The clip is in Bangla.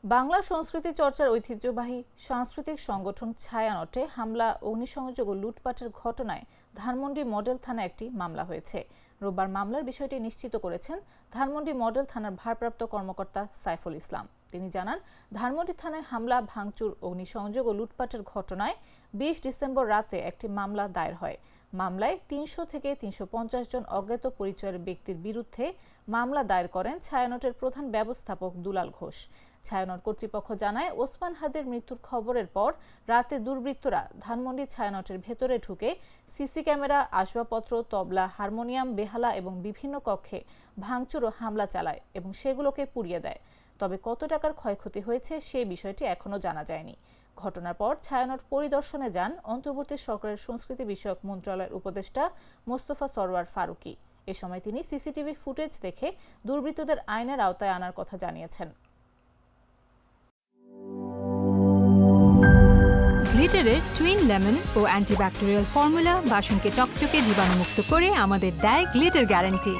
বাংলা সংস্কৃতি চর্চার ঐতিহ্যবাহী সাংস্কৃতিক সংগঠন ছায়ানটে হামলা, অগ্নিসংযোগ ও লুটপাটের ঘটনায় ধানমন্ডি মডেল থানায় একটি মামলা হয়েছে। রোববার মামলার বিষয়টি নিশ্চিত করেছেন ধানমন্ডি মডেল থানার ভারপ্রাপ্ত কর্মকর্তা সাইফুল ইসলাম। তিনি জানান, ধানমন্ডি থানায় হামলা, ভাঙচুর, অগ্নিসংযোগ ও লুটপাটের ঘটনায় ২০ ডিসেম্বর রাতে একটি মামলা দায়ের হয়। মামলায় ৩০০ থেকে ৩৫০ জন অজ্ঞাত পরিচয়ের ব্যক্তির বিরুদ্ধে মামলা দায়ের করেন ছায়ানটের প্রধান ব্যবস্থাপক দুলাল ঘোষ। ছায়ানট কর্তৃপক্ষ জানায়, ওসমান হাদির মৃত্যুর খবরের পর রাতে দুর্বৃত্তরা ধানমন্ডি ছায়ানটের ভেতরে ঢুকে সিসি ক্যামেরা, আসবাবপত্র, তবলা, হারমোনিয়াম, বেহালা এবং বিভিন্ন কক্ষে ভাঙচুর ও হামলা চালায় এবং সেগুলোকে পুড়িয়ে দেয়। তবে কত টাকার ক্ষয়ক্ষতি হয়েছে সে বিষয়টি এখনো জানা যায়নি। ঘটনার পর ছায়ানট পরিদর্শনে যান অন্তর্বর্তী সরকারের সংস্কৃতি বিষয়ক মন্ত্রণালয়ের উপদেষ্টা মোস্তফা সরওয়ার ফারুকী। এ সময় তিনি সিসিটিভি ফুটেজ দেখে দুর্বৃত্তদের আইনের আওতায় আনার কথা জানিয়েছেন। গ্লিটারের টুইন লেমন ও অ্যান্টিব্যাকটেরিয়াল ফর্মুলা বাসনকে চকচকে জীবাণুমুক্ত করে আমাদের দেয় গ্লিটার গ্যারান্টি।